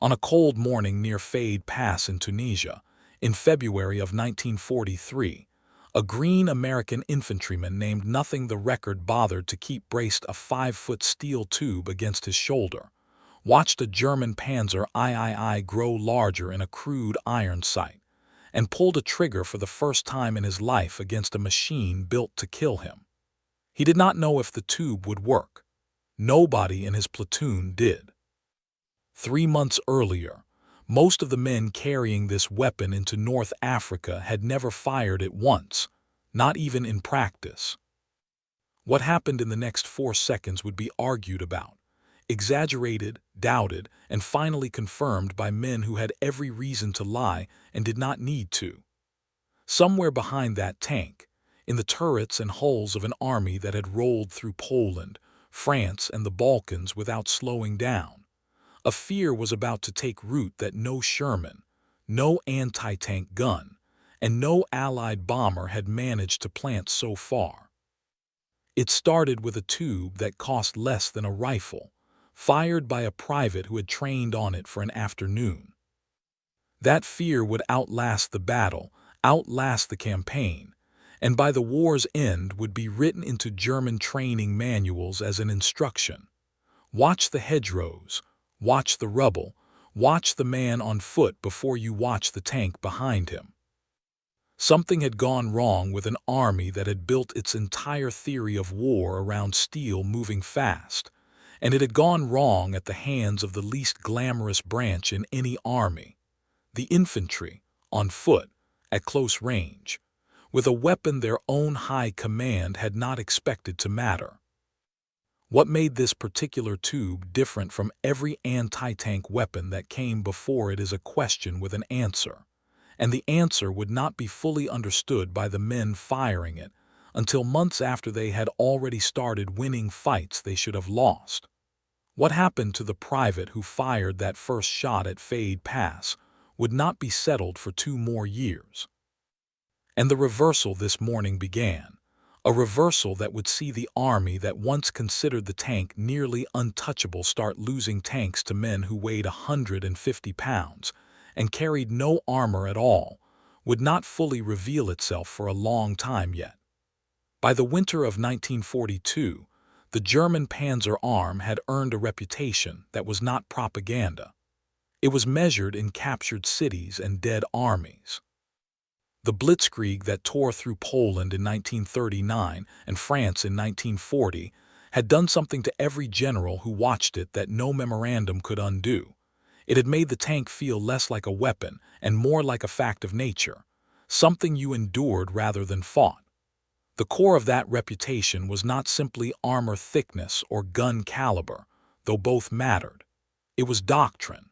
On a cold morning near Fade Pass in Tunisia, in February of 1943, a green American infantryman named Nothing the Record bothered to keep braced a 5-foot steel tube against his shoulder, watched a German Panzer III grow larger in a crude iron sight, and pulled a trigger for the first time in his life against a machine built to kill him. He did not know if the tube would work. Nobody in his platoon did. 3 months earlier, most of the men carrying this weapon into North Africa had never fired it once, not even in practice. What happened in the next 4 seconds would be argued about, exaggerated, doubted, and finally confirmed by men who had every reason to lie and did not need to. Somewhere behind that tank, in the turrets and hulls of an army that had rolled through Poland, France, and the Balkans without slowing down, a fear was about to take root that no Sherman, no anti-tank gun, and no Allied bomber had managed to plant so far. It started with a tube that cost less than a rifle, fired by a private who had trained on it for an afternoon. That fear would outlast the battle, outlast the campaign, and by the war's end would be written into German training manuals as an instruction. Watch the hedgerows, watch the rubble, watch the man on foot before you watch the tank behind him. Something had gone wrong with an army that had built its entire theory of war around steel moving fast, and it had gone wrong at the hands of the least glamorous branch in any army, the infantry, on foot, at close range, with a weapon their own high command had not expected to matter. What made this particular tube different from every anti-tank weapon that came before it is a question with an answer, and the answer would not be fully understood by the men firing it until months after they had already started winning fights they should have lost. What happened to the private who fired that first shot at Fade Pass would not be settled for 2 more years. And the reversal this morning began, a reversal that would see the army that once considered the tank nearly untouchable start losing tanks to men who weighed 150 pounds and carried no armor at all, would not fully reveal itself for a long time yet. By the winter of 1942, the German Panzer Arm had earned a reputation that was not propaganda. It was measured in captured cities and dead armies. The blitzkrieg that tore through Poland in 1939 and France in 1940 had done something to every general who watched it that no memorandum could undo. It had made the tank feel less like a weapon and more like a fact of nature, something you endured rather than fought. The core of that reputation was not simply armor thickness or gun caliber, though both mattered. It was doctrine.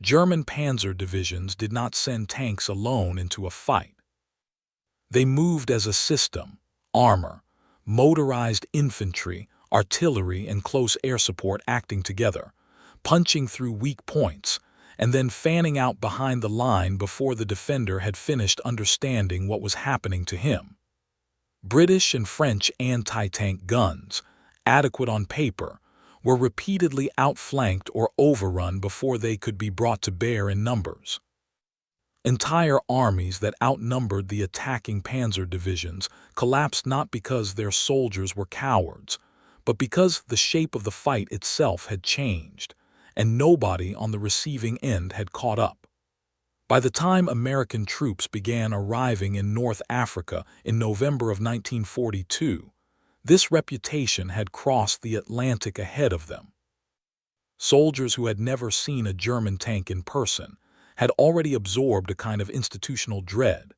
German panzer divisions did not send tanks alone into a fight. They moved as a system: armor, motorized infantry, artillery, and close air support acting together, punching through weak points, and then fanning out behind the line before the defender had finished understanding what was happening to him. British and French anti-tank guns, adequate on paper, were repeatedly outflanked or overrun before they could be brought to bear in numbers. Entire armies that outnumbered the attacking panzer divisions collapsed not because their soldiers were cowards, but because the shape of the fight itself had changed, and nobody on the receiving end had caught up. By the time American troops began arriving in North Africa in November of 1942, this reputation had crossed the Atlantic ahead of them. Soldiers who had never seen a German tank in person had already absorbed a kind of institutional dread,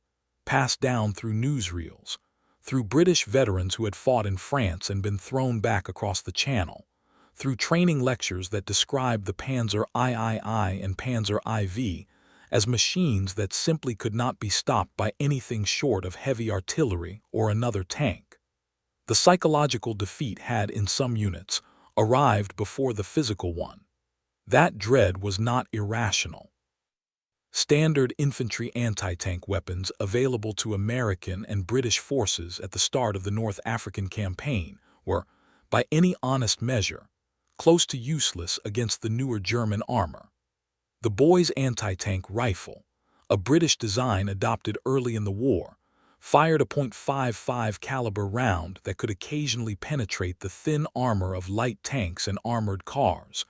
passed down through newsreels, through British veterans who had fought in France and been thrown back across the Channel, through training lectures that described the Panzer III and Panzer IV as machines that simply could not be stopped by anything short of heavy artillery or another tank. The psychological defeat had, in some units, arrived before the physical one. That dread was not irrational. Standard infantry anti-tank weapons available to American and British forces at the start of the North African campaign were, by any honest measure, close to useless against the newer German armor. The boy's anti-tank rifle, a British design adopted early in the war, fired a .55 caliber round that could occasionally penetrate the thin armor of light tanks and armored cars,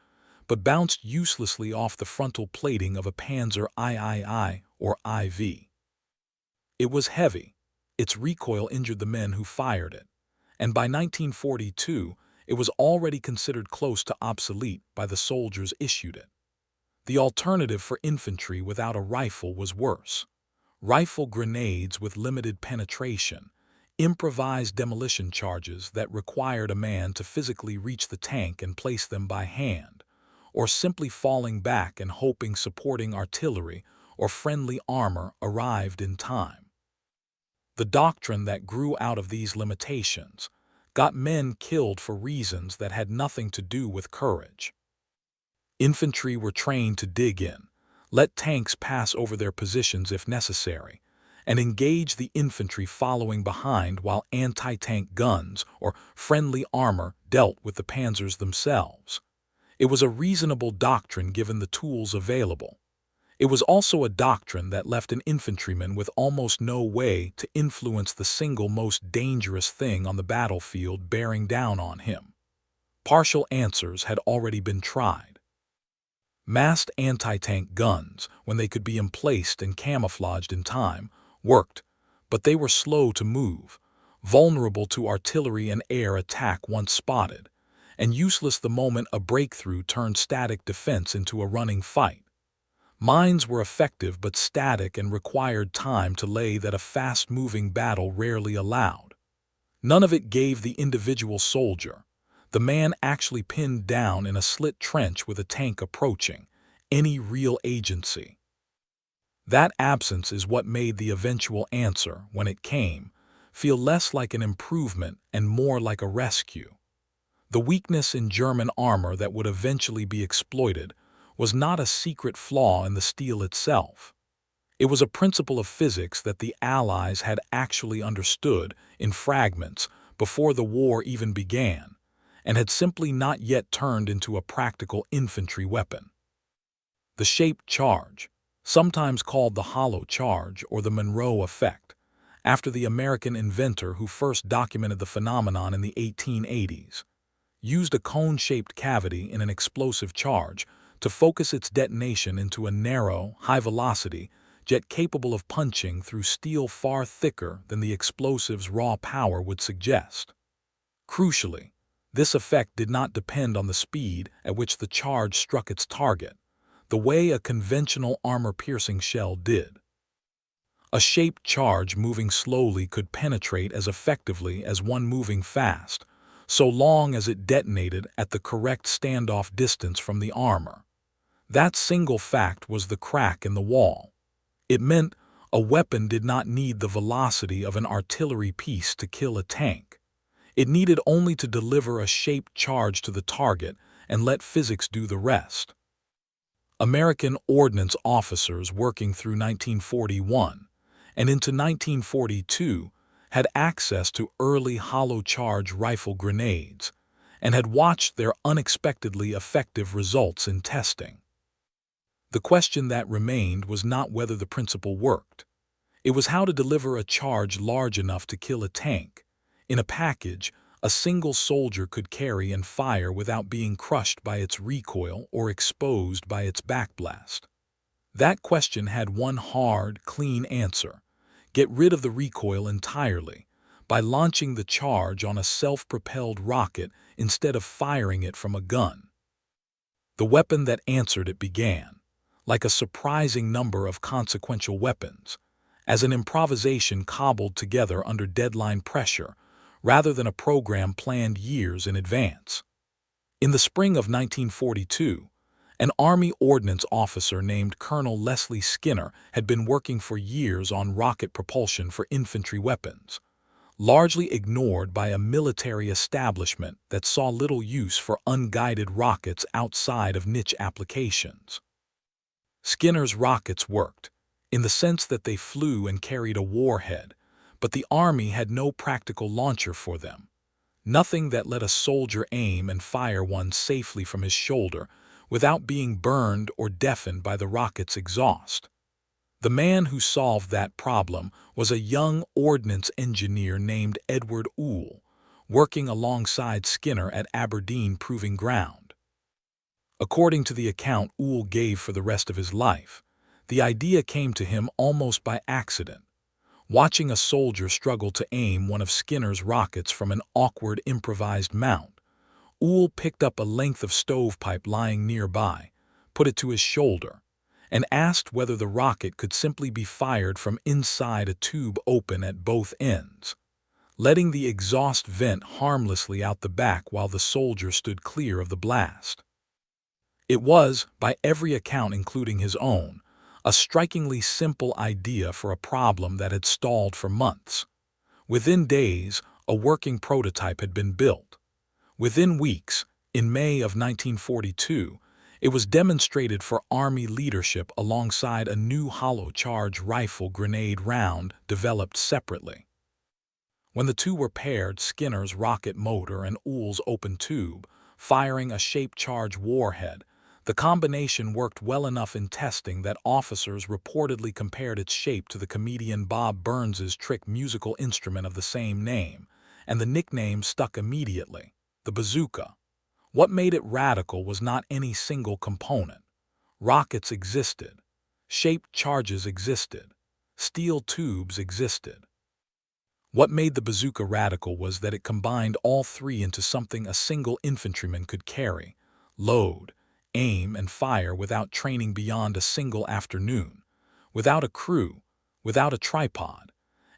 but bounced uselessly off the frontal plating of a Panzer III or IV. It was heavy, its recoil injured the men who fired it, and by 1942 it was already considered close to obsolete by the soldiers issued it. The alternative for infantry without a rifle was worse. Rifle grenades with limited penetration, improvised demolition charges that required a man to physically reach the tank and place them by hand, or simply falling back and hoping supporting artillery or friendly armor arrived in time. The doctrine that grew out of these limitations got men killed for reasons that had nothing to do with courage. Infantry were trained to dig in, let tanks pass over their positions if necessary, and engage the infantry following behind while anti-tank guns or friendly armor dealt with the panzers themselves. It was a reasonable doctrine given the tools available. It was also a doctrine that left an infantryman with almost no way to influence the single most dangerous thing on the battlefield bearing down on him. Partial answers had already been tried. Massed anti-tank guns, when they could be emplaced and camouflaged in time, worked, but they were slow to move, vulnerable to artillery and air attack once spotted, and useless the moment a breakthrough turned static defense into a running fight. Mines were effective but static and required time to lay that a fast-moving battle rarely allowed. None of it gave the individual soldier, the man actually pinned down in a slit trench with a tank approaching, any real agency. That absence is what made the eventual answer, when it came, feel less like an improvement and more like a rescue. The weakness in German armor that would eventually be exploited was not a secret flaw in the steel itself. It was a principle of physics that the Allies had actually understood in fragments before the war even began, and had simply not yet turned into a practical infantry weapon. The shaped charge, sometimes called the hollow charge or the Monroe effect, after the American inventor who first documented the phenomenon in the 1880s, used a cone-shaped cavity in an explosive charge to focus its detonation into a narrow, high-velocity jet capable of punching through steel far thicker than the explosive's raw power would suggest. Crucially, this effect did not depend on the speed at which the charge struck its target, the way a conventional armor-piercing shell did. A shaped charge moving slowly could penetrate as effectively as one moving fast, so long as it detonated at the correct standoff distance from the armor. That single fact was the crack in the wall. It meant a weapon did not need the velocity of an artillery piece to kill a tank. It needed only to deliver a shaped charge to the target and let physics do the rest. American ordnance officers working through 1941 and into 1942 had access to early hollow charge rifle grenades and had watched their unexpectedly effective results in testing. The question that remained was not whether the principle worked. It was how to deliver a charge large enough to kill a tank, in a package a single soldier could carry and fire without being crushed by its recoil or exposed by its backblast. That question had one hard, clean answer: get rid of the recoil entirely, by launching the charge on a self-propelled rocket instead of firing it from a gun. The weapon that answered it began, like a surprising number of consequential weapons, as an improvisation cobbled together under deadline pressure rather than a program planned years in advance. In the spring of 1942, an Army ordnance officer named Colonel Leslie Skinner had been working for years on rocket propulsion for infantry weapons, largely ignored by a military establishment that saw little use for unguided rockets outside of niche applications. Skinner's rockets worked, in the sense that they flew and carried a warhead, but the Army had no practical launcher for them. Nothing that let a soldier aim and fire one safely from his shoulder without being burned or deafened by the rocket's exhaust. The man who solved that problem was a young ordnance engineer named Edward Oule, working alongside Skinner at Aberdeen Proving Ground. According to the account Oule gave for the rest of his life, the idea came to him almost by accident. Watching a soldier struggle to aim one of Skinner's rockets from an awkward improvised mount, Oule picked up a length of stovepipe lying nearby, put it to his shoulder, and asked whether the rocket could simply be fired from inside a tube open at both ends, letting the exhaust vent harmlessly out the back while the soldier stood clear of the blast. It was, by every account including his own, a strikingly simple idea for a problem that had stalled for months. Within days, a working prototype had been built. Within weeks, in May of 1942, it was demonstrated for Army leadership alongside a new hollow-charge rifle grenade round developed separately. When the two were paired, Skinner's rocket motor and Oule's open tube, firing a shaped-charge warhead, the combination worked well enough in testing that officers reportedly compared its shape to the comedian Bob Burns's trick musical instrument of the same name, and the nickname stuck immediately, the Bazooka. What made it radical was not any single component. Rockets existed. Shaped charges existed. Steel tubes existed. What made the Bazooka radical was that it combined all three into something a single infantryman could carry, load, aim, and fire without training beyond a single afternoon, without a crew, without a tripod,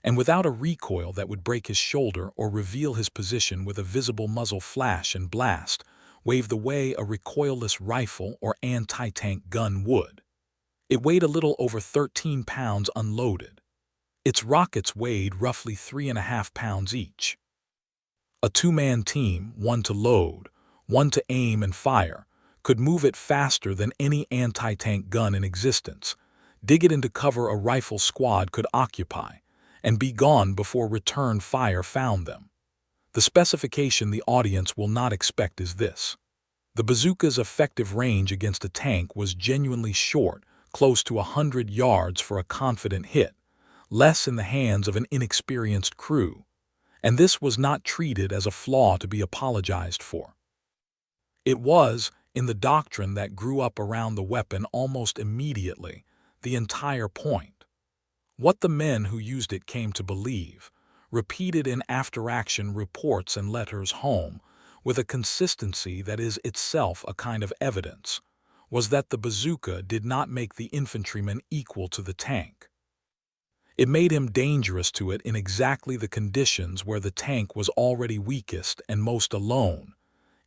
and without a recoil that would break his shoulder or reveal his position with a visible muzzle flash and blast, wave the way a recoilless rifle or anti-tank gun would. It weighed a little over 13 pounds unloaded. Its rockets weighed roughly 3.5 pounds each. A two-man team, one to load, one to aim and fire, could move it faster than any anti-tank gun in existence, dig it into cover a rifle squad could occupy, and be gone before return fire found them. The specification the audience will not expect is this. The bazooka's effective range against a tank was genuinely short, close to 100 yards for a confident hit, less in the hands of an inexperienced crew, and this was not treated as a flaw to be apologized for. It was, in the doctrine that grew up around the weapon almost immediately, the entire point. What the men who used it came to believe, repeated in after-action reports and letters home, with a consistency that is itself a kind of evidence, was that the bazooka did not make the infantryman equal to the tank. It made him dangerous to it in exactly the conditions where the tank was already weakest and most alone,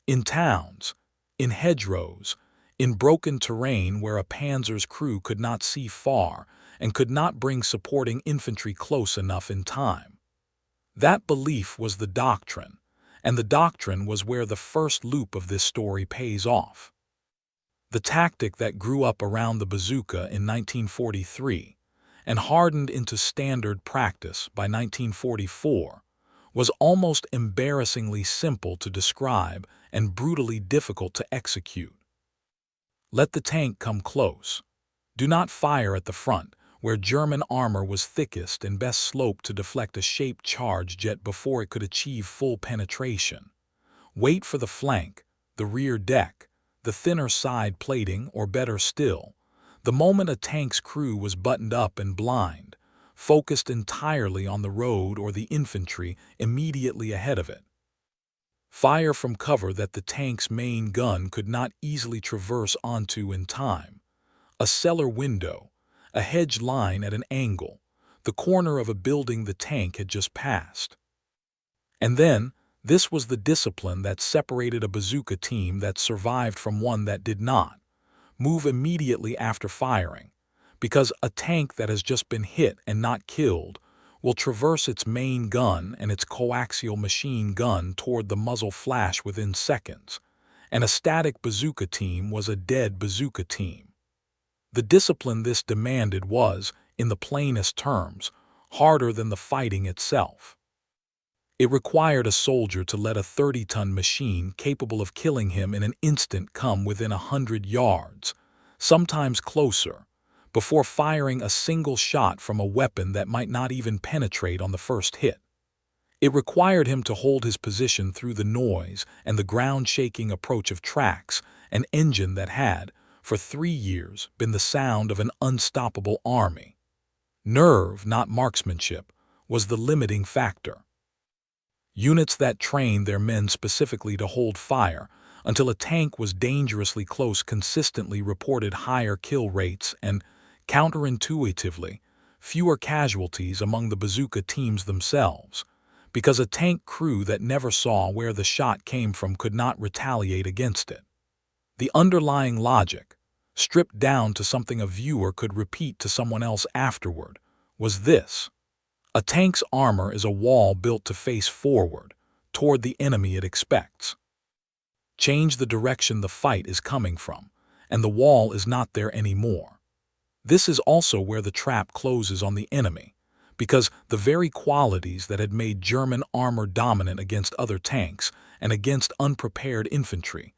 in towns, in hedgerows, in broken terrain where a panzer's crew could not see far and could not bring supporting infantry close enough in time. That belief was the doctrine, and the doctrine was where the first loop of this story pays off. The tactic that grew up around the bazooka in 1943 and hardened into standard practice by 1944 was almost embarrassingly simple to describe and brutally difficult to execute. Let the tank come close. Do not fire at the front, where German armor was thickest and best sloped to deflect a shaped charge jet before it could achieve full penetration. Wait for the flank, the rear deck, the thinner side plating, or better still, the moment a tank's crew was buttoned up and blind, focused entirely on the road or the infantry immediately ahead of it. Fire from cover that the tank's main gun could not easily traverse onto in time. A cellar window, a hedge line at an angle, the corner of a building the tank had just passed. And then, this was the discipline that separated a bazooka team that survived from one that did not. Move immediately after firing, because a tank that has just been hit and not killed will traverse its main gun and its coaxial machine gun toward the muzzle flash within seconds, and a static bazooka team was a dead bazooka team. The discipline this demanded was, in the plainest terms, harder than the fighting itself. It required a soldier to let a 30-ton machine capable of killing him in an instant come within 100 yards, sometimes closer, before firing a single shot from a weapon that might not even penetrate on the first hit. It required him to hold his position through the noise and the ground-shaking approach of tracks, an engine that had, for 3 years, been the sound of an unstoppable army. Nerve, not marksmanship, was the limiting factor. Units that trained their men specifically to hold fire until a tank was dangerously close consistently reported higher kill rates and, counterintuitively, fewer casualties among the Bazooka teams themselves, because a tank crew that never saw where the shot came from could not retaliate against it. The underlying logic, stripped down to something a viewer could repeat to someone else afterward, was this. A tank's armor is a wall built to face forward, toward the enemy it expects. Change the direction the fight is coming from, and the wall is not there anymore. This is also where the trap closes on the enemy, because the very qualities that had made German armor dominant against other tanks and against unprepared infantry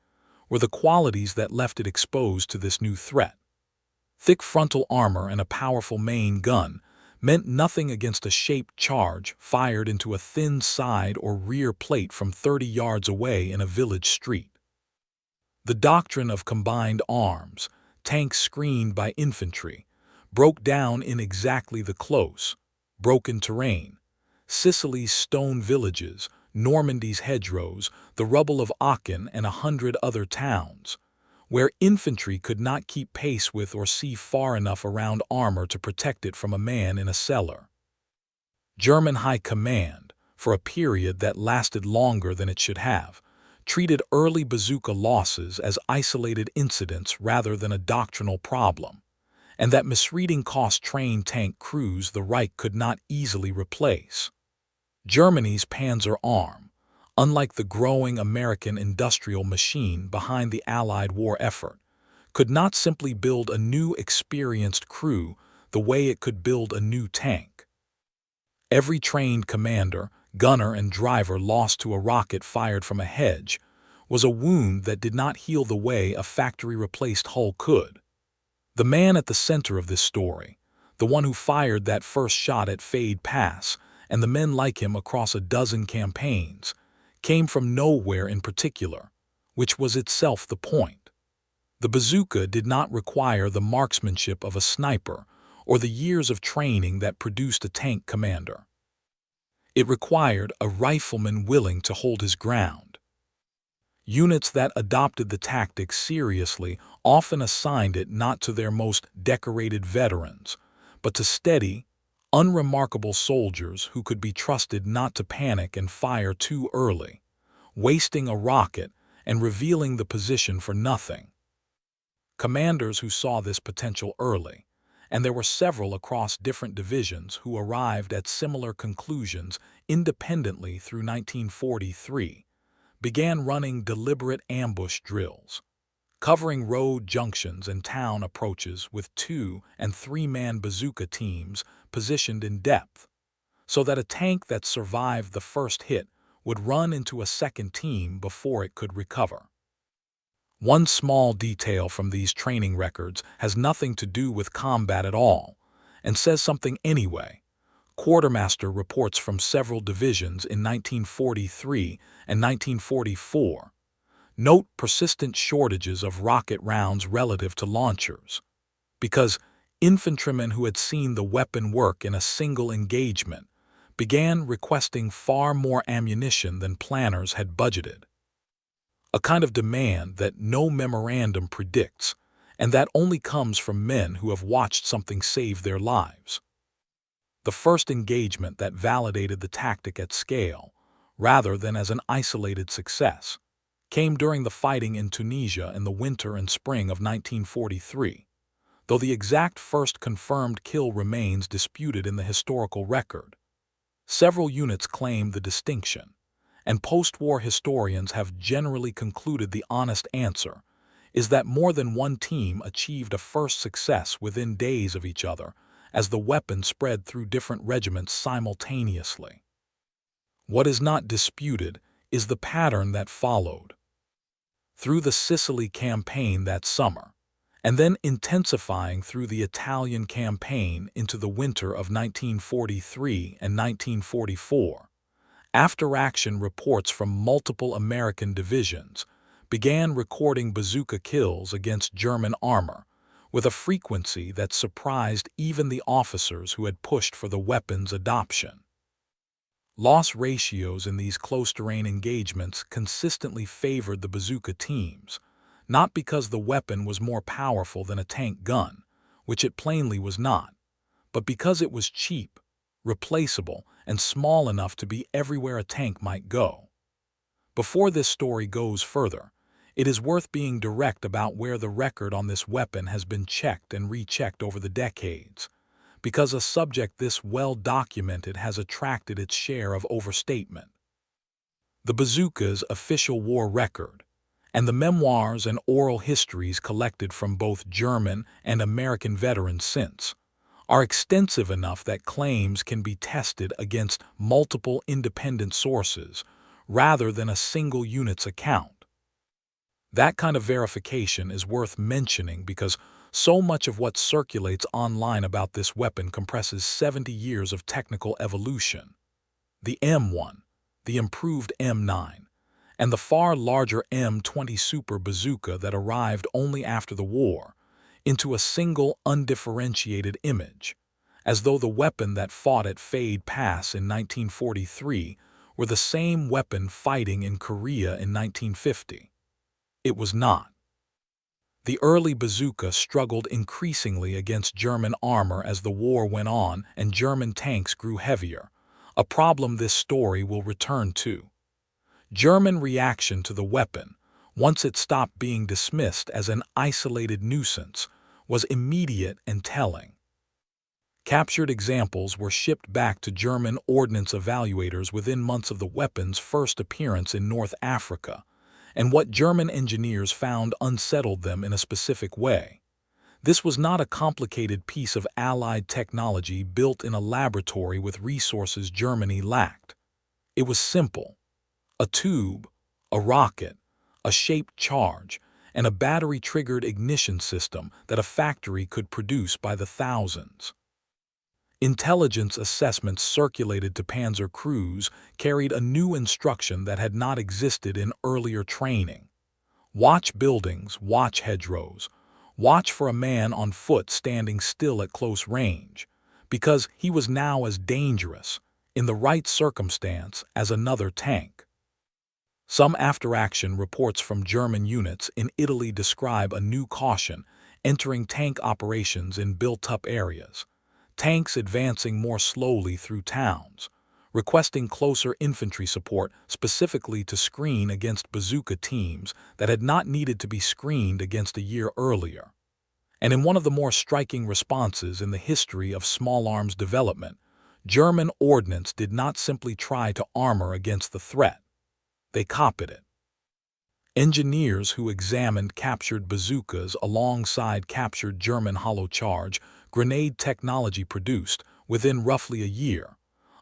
were the qualities that left it exposed to this new threat. Thick frontal armor and a powerful main gun meant nothing against a shaped charge fired into a thin side or rear plate from 30 yards away in a village street. The doctrine of combined arms, tanks screened by infantry, broke down in exactly the close, broken terrain, Sicily's stone villages, Normandy's hedgerows, the rubble of Aachen and 100 other towns, where infantry could not keep pace with or see far enough around armor to protect it from a man in a cellar. German High Command, for a period that lasted longer than it should have, treated early Bazooka losses as isolated incidents rather than a doctrinal problem, and that misreading cost trained tank crews the Reich could not easily replace. Germany's Panzer Arm, unlike the growing American industrial machine behind the Allied war effort, could not simply build a new experienced crew the way it could build a new tank. Every trained commander, gunner, and driver lost to a rocket fired from a hedge was a wound that did not heal the way a factory-replaced hull could. The man at the center of this story, the one who fired that first shot at Fade Pass, and the men like him across a dozen campaigns, came from nowhere in particular, which was itself the point. The bazooka did not require the marksmanship of a sniper or the years of training that produced a tank commander. It required a rifleman willing to hold his ground. Units that adopted the tactic seriously often assigned it not to their most decorated veterans, but to steady, unremarkable soldiers who could be trusted not to panic and fire too early, wasting a rocket and revealing the position for nothing. Commanders who saw this potential early, and there were several across different divisions who arrived at similar conclusions independently through 1943, began running deliberate ambush drills, covering road junctions and town approaches with 2- and 3-man bazooka teams positioned in depth, so that a tank that survived the first hit would run into a second team before it could recover. One small detail from these training records has nothing to do with combat at all, and says something anyway. Quartermaster reports from several divisions in 1943 and 1944 note persistent shortages of rocket rounds relative to launchers, because infantrymen who had seen the weapon work in a single engagement began requesting far more ammunition than planners had budgeted. A kind of demand that no memorandum predicts, and that only comes from men who have watched something save their lives. The first engagement that validated the tactic at scale, rather than as an isolated success, came during the fighting in Tunisia in the winter and spring of 1943, though the exact first confirmed kill remains disputed in the historical record. Several units claim the distinction, and post-war historians have generally concluded the honest answer is that more than one team achieved a first success within days of each other as the weapon spread through different regiments simultaneously. What is not disputed is the pattern that followed. Through the Sicily campaign that summer, and then intensifying through the Italian campaign into the winter of 1943 and 1944, after-action reports from multiple American divisions began recording bazooka kills against German armor with a frequency that surprised even the officers who had pushed for the weapon's adoption. Loss ratios in these close-terrain engagements consistently favored the bazooka teams, not because the weapon was more powerful than a tank gun, which it plainly was not, but because it was cheap, replaceable, and small enough to be everywhere a tank might go. Before this story goes further, it is worth being direct about where the record on this weapon has been checked and rechecked over the decades, because a subject this well documented has attracted its share of overstatement. The bazooka's official war record, and the memoirs and oral histories collected from both German and American veterans since, are extensive enough that claims can be tested against multiple independent sources rather than a single unit's account. That kind of verification is worth mentioning because so much of what circulates online about this weapon compresses 70 years of technical evolution. The M1, the improved M9, and the far larger M20 Super Bazooka that arrived only after the war, into a single undifferentiated image, as though the weapon that fought at Fade Pass in 1943 were the same weapon fighting in Korea in 1950. It was not. The early bazooka struggled increasingly against German armor as the war went on and German tanks grew heavier, a problem this story will return to. German reaction to the weapon, once it stopped being dismissed as an isolated nuisance, was immediate and telling. Captured examples were shipped back to German ordnance evaluators within months of the weapon's first appearance in North Africa, and what German engineers found unsettled them in a specific way. This was not a complicated piece of Allied technology built in a laboratory with resources Germany lacked. It was simple. A tube, a rocket, a shaped charge, and a battery-triggered ignition system that a factory could produce by the thousands. Intelligence assessments circulated to Panzer crews carried a new instruction that had not existed in earlier training. Watch buildings, watch hedgerows, watch for a man on foot standing still at close range, because he was now as dangerous, in the right circumstance, as another tank. Some after-action reports from German units in Italy describe a new caution entering tank operations in built-up areas, tanks advancing more slowly through towns, requesting closer infantry support specifically to screen against bazooka teams that had not needed to be screened against a year earlier. And in one of the more striking responses in the history of small arms development, German ordnance did not simply try to armor against the threat. They copied it. Engineers who examined captured bazookas alongside captured German hollow charge grenade technology produced, within roughly a year,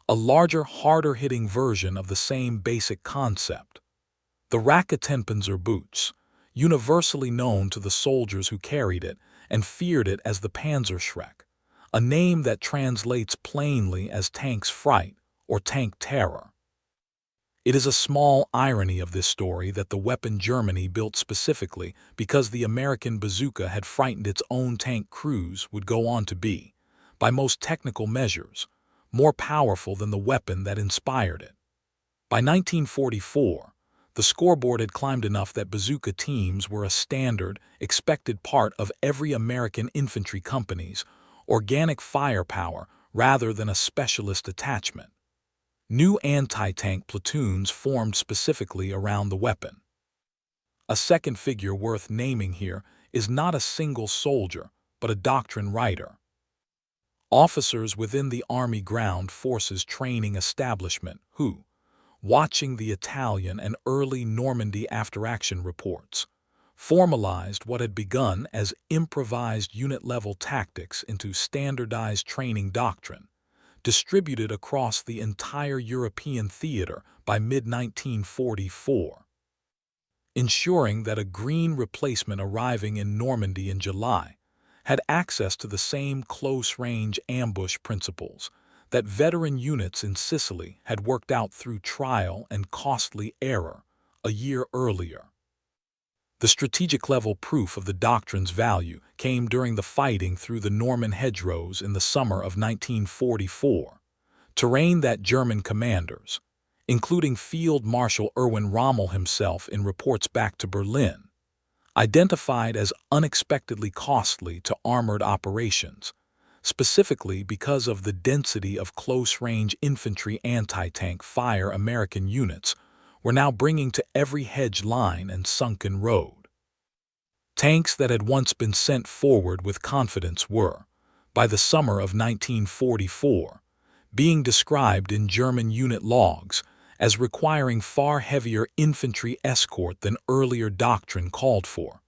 a larger, harder-hitting version of the same basic concept. The Raketenpanzer boots, universally known to the soldiers who carried it and feared it as the Panzerschreck, a name that translates plainly as tank's fright or tank terror. It is a small irony of this story that the weapon Germany built specifically because the American bazooka had frightened its own tank crews would go on to be, by most technical measures, more powerful than the weapon that inspired it. By 1944, the scoreboard had climbed enough that bazooka teams were a standard, expected part of every American infantry company's organic firepower rather than a specialist attachment. New anti-tank platoons formed specifically around the weapon. A second figure worth naming here is not a single soldier, but a doctrine writer. Officers within the Army Ground Forces training establishment who, watching the Italian and early Normandy after-action reports, formalized what had begun as improvised unit-level tactics into standardized training doctrine, distributed across the entire European theater by mid-1944, ensuring that a green replacement arriving in Normandy in July had access to the same close-range ambush principles that veteran units in Sicily had worked out through trial and costly error a year earlier. The strategic-level proof of the doctrine's value came during the fighting through the Norman hedgerows in the summer of 1944, terrain that German commanders, including Field Marshal Erwin Rommel himself in reports back to Berlin, identified as unexpectedly costly to armored operations, specifically because of the density of close-range infantry anti-tank fire American units were now bringing to every hedge line and sunken road. Tanks that had once been sent forward with confidence were, by the summer of 1944, being described in German unit logs as requiring far heavier infantry escort than earlier doctrine called for,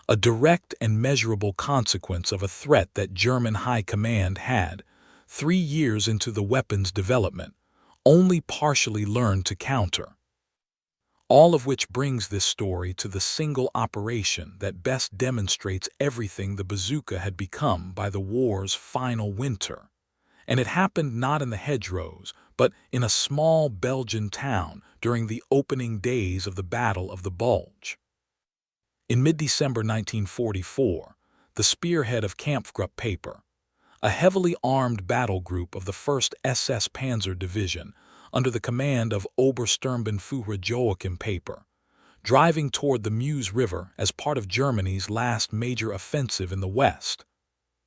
a direct and measurable consequence of a threat that German High Command had, 3 years into the weapon's development, only partially learned to counter. All of which brings this story to the single operation that best demonstrates everything the bazooka had become by the war's final winter. And it happened not in the hedgerows, but in a small Belgian town during the opening days of the Battle of the Bulge. In mid-December 1944, the spearhead of Kampfgruppe Paper, a heavily armed battle group of the 1st SS Panzer Division under the command of Obersturmbannführer Joachim Paper, driving toward the Meuse River as part of Germany's last major offensive in the West,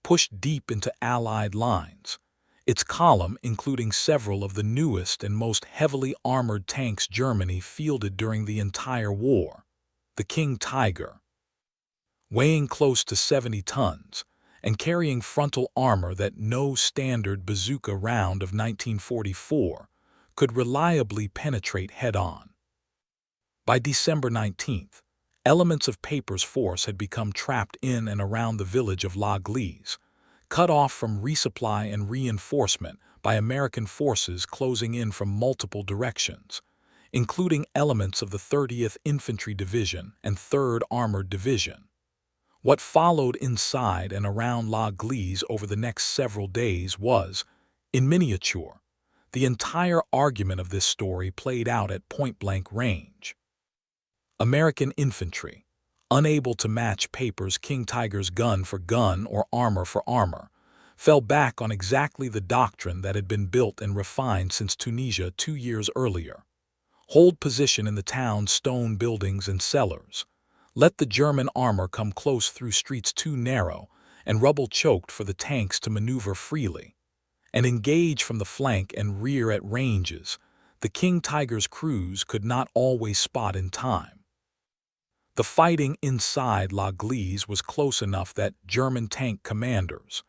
pushed deep into Allied lines, its column including several of the newest and most heavily armored tanks Germany fielded during the entire war, the King Tiger. Weighing close to 70 tons and carrying frontal armor that no standard bazooka round of 1944 could reliably penetrate head-on. By December 19th, elements of Paper's force had become trapped in and around the village of La Gleize, cut off from resupply and reinforcement by American forces closing in from multiple directions, including elements of the 30th Infantry Division and 3rd Armored Division. What followed inside and around La Gleize over the next several days was, in miniature, the entire argument of this story played out at point-blank range. American infantry, unable to match Paper's King Tiger's gun for gun or armor for armor, fell back on exactly the doctrine that had been built and refined since Tunisia 2 years earlier. Hold position in the town's stone buildings and cellars. Let the German armor come close through streets too narrow and rubble-choked for the tanks to maneuver freely, and engage from the flank and rear at ranges the King Tiger's crews could not always spot in time. The fighting inside La Gleize was close enough that German tank commanders,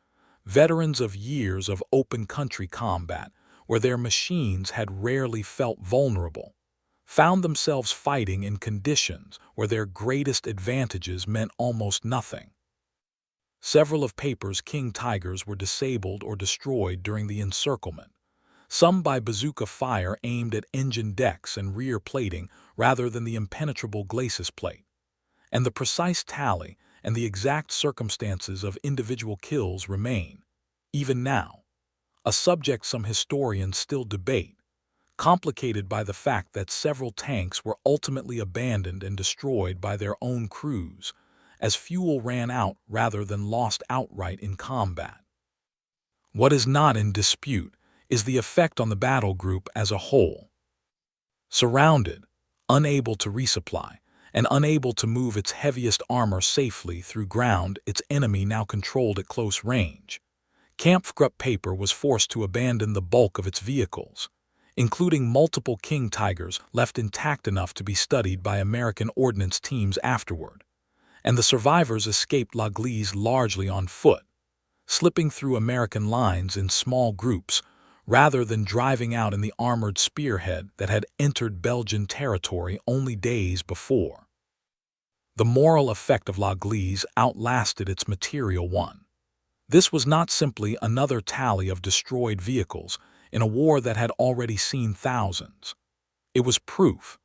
veterans of years of open country combat where their machines had rarely felt vulnerable, found themselves fighting in conditions where their greatest advantages meant almost nothing. Several of Paper's King Tigers were disabled or destroyed during the encirclement, some by bazooka fire aimed at engine decks and rear plating rather than the impenetrable glacis plate. And the precise tally and the exact circumstances of individual kills remain, even now, a subject some historians still debate, complicated by the fact that several tanks were ultimately abandoned and destroyed by their own crews, as fuel ran out rather than lost outright in combat. What is not in dispute is the effect on the battle group as a whole. Surrounded, unable to resupply, and unable to move its heaviest armor safely through ground its enemy now controlled at close range, Kampfgruppe Paper was forced to abandon the bulk of its vehicles, including multiple King Tigers left intact enough to be studied by American ordnance teams afterward, and the survivors escaped La Gleize largely on foot, slipping through American lines in small groups rather than driving out in the armored spearhead that had entered Belgian territory only days before. The moral effect of La Gleize outlasted its material one. This was not simply another tally of destroyed vehicles in a war that had already seen thousands. It was proof,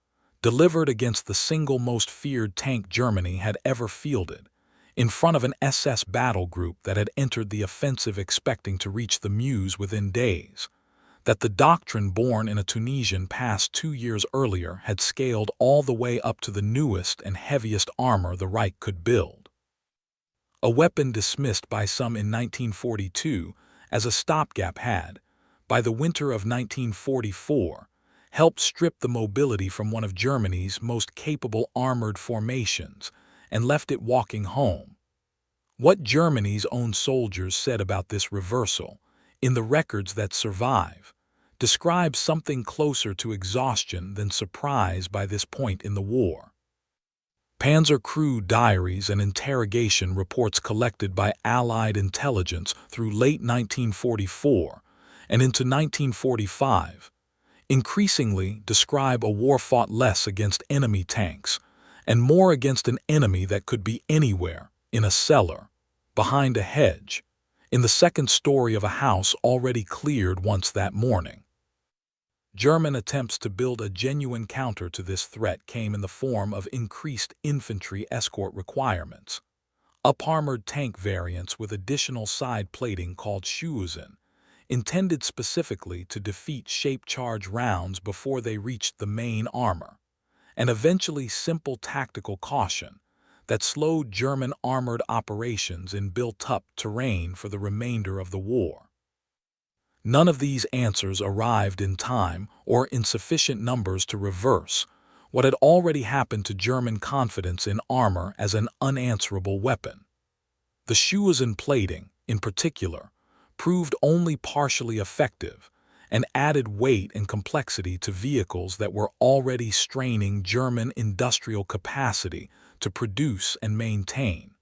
delivered against the single most feared tank Germany had ever fielded, in front of an SS battle group that had entered the offensive expecting to reach the Meuse within days, that the doctrine born in a Tunisian pass 2 years earlier had scaled all the way up to the newest and heaviest armor the Reich could build. A weapon dismissed by some in 1942 as a stopgap had, by the winter of 1944, helped strip the mobility from one of Germany's most capable armored formations and left it walking home. What Germany's own soldiers said about this reversal, in the records that survive, describes something closer to exhaustion than surprise by this point in the war. Panzer crew diaries and interrogation reports collected by Allied intelligence through late 1944 and into 1945 increasingly describe a war fought less against enemy tanks and more against an enemy that could be anywhere, in a cellar, behind a hedge, in the second story of a house already cleared once that morning. German attempts to build a genuine counter to this threat came in the form of increased infantry escort requirements, up-armored tank variants with additional side plating called Schuessen, intended specifically to defeat shape-charge rounds before they reached the main armor, and eventually simple tactical caution that slowed German armored operations in built-up terrain for the remainder of the war. None of these answers arrived in time or in sufficient numbers to reverse what had already happened to German confidence in armor as an unanswerable weapon. The Schuessen plating, in particular, proved only partially effective and added weight and complexity to vehicles that were already straining German industrial capacity to produce and maintain.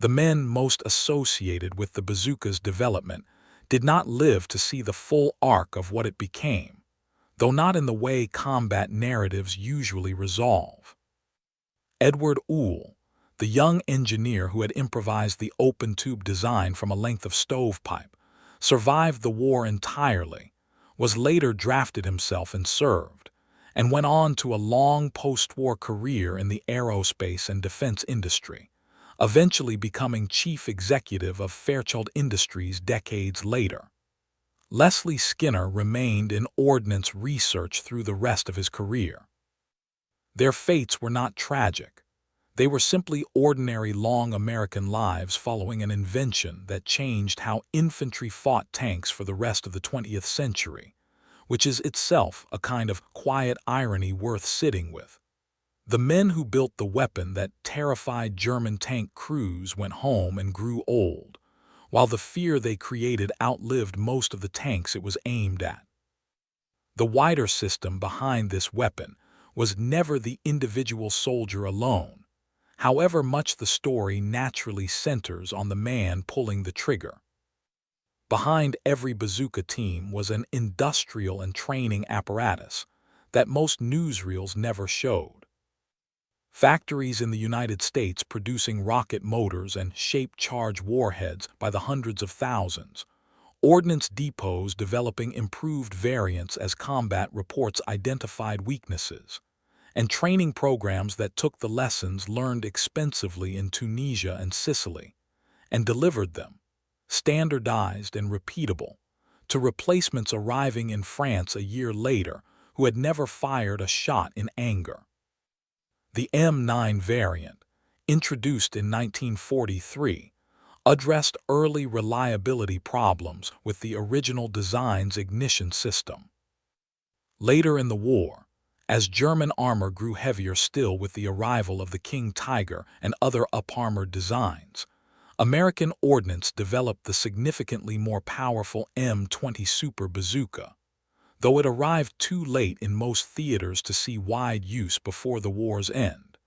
The men most associated with the bazooka's development did not live to see the full arc of what it became, though not in the way combat narratives usually resolve. Edward Uhl, the young engineer who had improvised the open-tube design from a length of stovepipe, survived the war entirely, was later drafted himself and served, and went on to a long post-war career in the aerospace and defense industry, eventually becoming chief executive of Fairchild Industries decades later. Leslie Skinner remained in ordnance research through the rest of his career. Their fates were not tragic. They were simply ordinary long American lives following an invention that changed how infantry fought tanks for the rest of the 20th century, which is itself a kind of quiet irony worth sitting with. The men who built the weapon that terrified German tank crews went home and grew old, while the fear they created outlived most of the tanks it was aimed at. The wider system behind this weapon was never the individual soldier alone, however much the story naturally centers on the man pulling the trigger. Behind every bazooka team was an industrial and training apparatus that most newsreels never showed. Factories in the United States producing rocket motors and shape-charge warheads by the hundreds of thousands, ordnance depots developing improved variants as combat reports identified weaknesses, and training programs that took the lessons learned expensively in Tunisia and Sicily and delivered them, standardized and repeatable, to replacements arriving in France a year later who had never fired a shot in anger. The M9 variant, introduced in 1943, addressed early reliability problems with the original design's ignition system. Later in the war, as German armor grew heavier still with the arrival of the King Tiger and other up-armored designs, American ordnance developed the significantly more powerful M20 Super Bazooka, though it arrived too late in most theaters to see wide use before the war's end,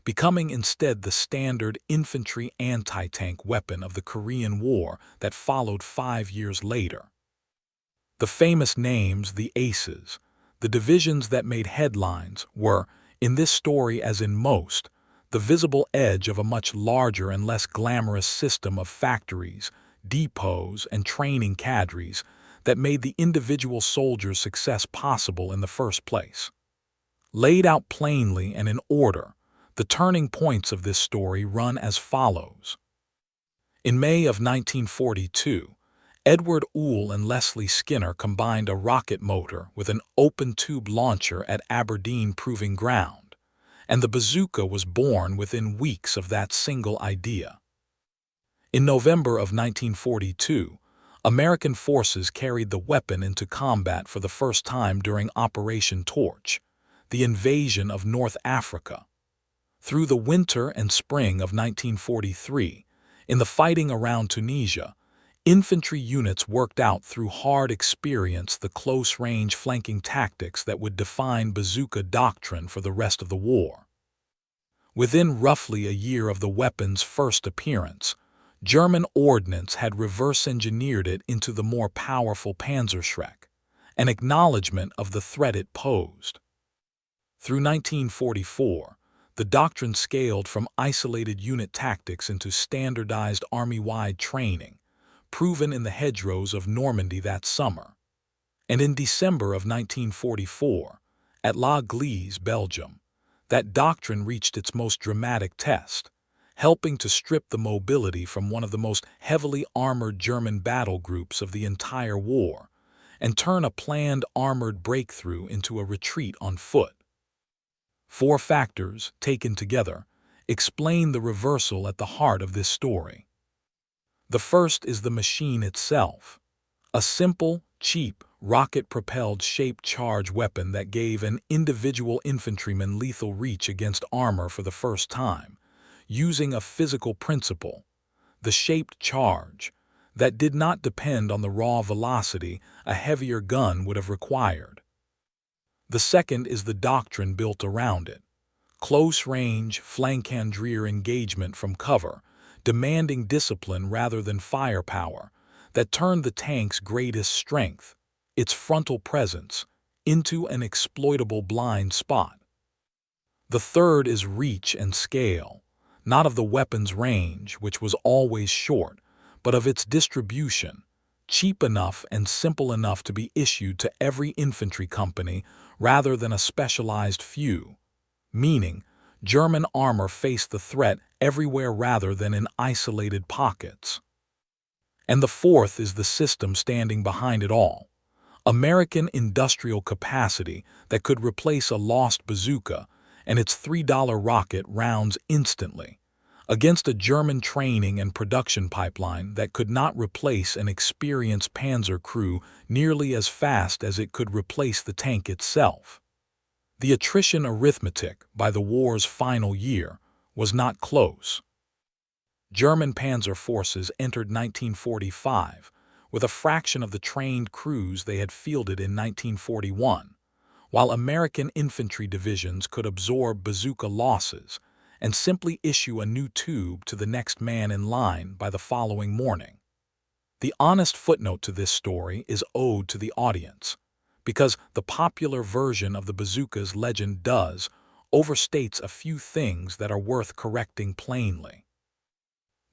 becoming instead the standard infantry anti-tank weapon of the Korean War that followed 5 years later. The famous names, the aces, the divisions that made headlines, were, in this story as in most, the visible edge of a much larger and less glamorous system of factories, depots, and training cadres that made the individual soldier's success possible in the first place. Laid out plainly and in order, the turning points of this story run as follows. In May of 1942, Edward Oule and Leslie Skinner combined a rocket motor with an open-tube launcher at Aberdeen Proving Ground, and the Bazooka was born within weeks of that single idea. In November of 1942, American forces carried the weapon into combat for the first time during Operation Torch, the invasion of North Africa. Through the winter and spring of 1943, in the fighting around Tunisia, infantry units worked out through hard experience the close-range flanking tactics that would define Bazooka doctrine for the rest of the war. Within roughly a year of the weapon's first appearance, German ordnance had reverse-engineered it into the more powerful Panzerschreck, an acknowledgement of the threat it posed. Through 1944, the doctrine scaled from isolated unit tactics into standardized army-wide training, proven in the hedgerows of Normandy that summer. And in December of 1944, at La Gleize, Belgium, that doctrine reached its most dramatic test, helping to strip the mobility from one of the most heavily armored German battle groups of the entire war and turn a planned armored breakthrough into a retreat on foot. 4 factors, taken together, explain the reversal at the heart of this story. The first is the machine itself, a simple, cheap, rocket-propelled shaped charge weapon that gave an individual infantryman lethal reach against armor for the first time, using a physical principle, the shaped charge, that did not depend on the raw velocity a heavier gun would have required. The second is the doctrine built around it, close-range, flancandreer engagement from cover, demanding discipline rather than firepower, that turned the tank's greatest strength, its frontal presence, into an exploitable blind spot. The third is reach and scale, not of the weapon's range, which was always short, but of its distribution, cheap enough and simple enough to be issued to every infantry company rather than a specialized few, meaning German armor faced the threat everywhere rather than in isolated pockets. And the fourth is the system standing behind it all, American industrial capacity that could replace a lost bazooka and its $3 rocket rounds instantly, against a German training and production pipeline that could not replace an experienced panzer crew nearly as fast as it could replace the tank itself. The attrition arithmetic by the war's final year was not close. German panzer forces entered 1945 with a fraction of the trained crews they had fielded in 1941, while American infantry divisions could absorb bazooka losses and simply issue a new tube to the next man in line by the following morning. The honest footnote to this story is owed to the audience, because the popular version of the bazooka's legend overstates a few things that are worth correcting plainly.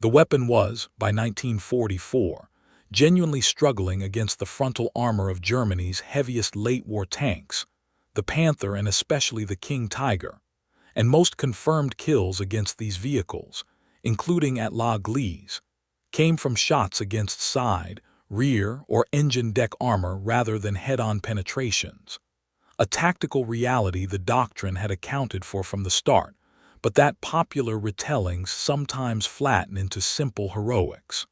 The weapon was, by 1944, genuinely struggling against the frontal armor of Germany's heaviest late-war tanks, the Panther and especially the King Tiger, and most confirmed kills against these vehicles, including at La Gleize, came from shots against side, rear, or engine deck armor rather than head-on penetrations. A tactical reality the doctrine had accounted for from the start, but that popular retellings sometimes flatten into simple heroics.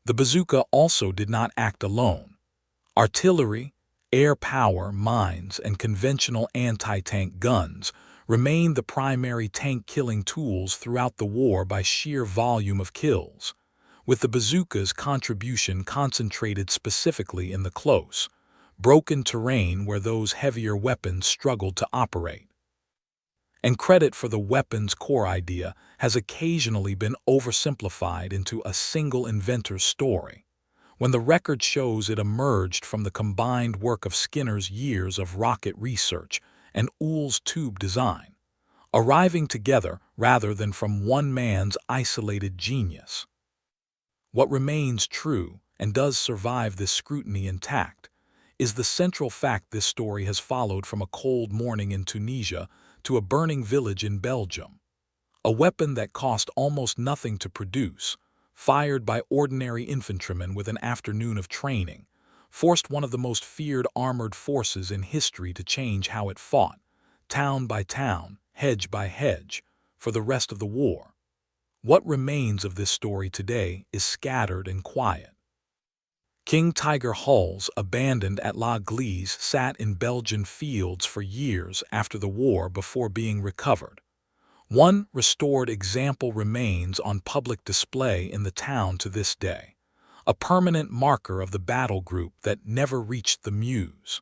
The bazooka also did not act alone. Artillery, air power, mines, and conventional anti-tank guns remained the primary tank-killing tools throughout the war by sheer volume of kills, with the bazooka's contribution concentrated specifically in the close, broken terrain where those heavier weapons struggled to operate. And credit for the weapon's core idea has occasionally been oversimplified into a single inventor's story, when the record shows it emerged from the combined work of Skinner's years of rocket research and Oule's tube design, arriving together rather than from one man's isolated genius. What remains true, and does survive this scrutiny intact, is the central fact this story has followed from a cold morning in Tunisia to a burning village in Belgium. A weapon that cost almost nothing to produce, fired by ordinary infantrymen with an afternoon of training, forced one of the most feared armored forces in history to change how it fought, town by town, hedge by hedge, for the rest of the war. What remains of this story today is scattered and quiet. King Tiger hulls abandoned at La Gleize sat in Belgian fields for years after the war before being recovered. One restored example remains on public display in the town to this day, a permanent marker of the battle group that never reached the Meuse.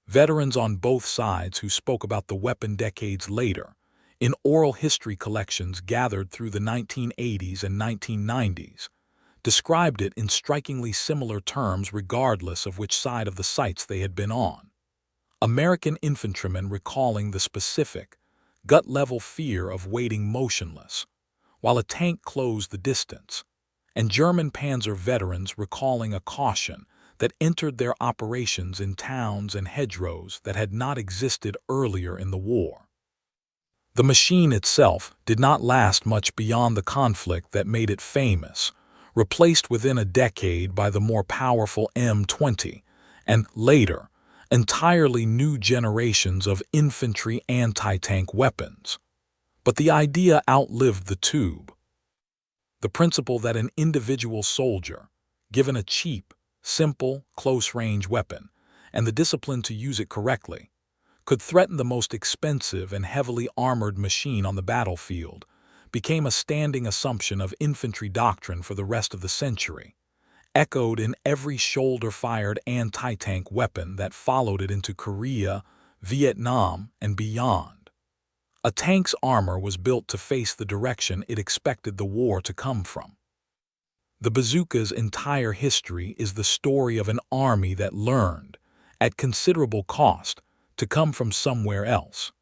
Veterans on both sides who spoke about the weapon decades later, in oral history collections gathered through the 1980s and 1990s, described it in strikingly similar terms regardless of which side of the sights they had been on. American infantrymen recalling the specific, gut-level fear of waiting motionless, while a tank closed the distance, and German Panzer veterans recalling a caution that entered their operations in towns and hedgerows that had not existed earlier in the war. The machine itself did not last much beyond the conflict that made it famous, replaced within a decade by the more powerful M20, and later, entirely new generations of infantry anti-tank weapons. But the idea outlived the tube. The principle that an individual soldier, given a cheap, simple, close-range weapon, and the discipline to use it correctly, could threaten the most expensive and heavily armored machine on the battlefield, became a standing assumption of infantry doctrine for the rest of the century, echoed in every shoulder-fired anti-tank weapon that followed it into Korea, Vietnam, and beyond. A tank's armor was built to face the direction it expected the war to come from. The bazooka's entire history is the story of an army that learned, at considerable cost, to come from somewhere else.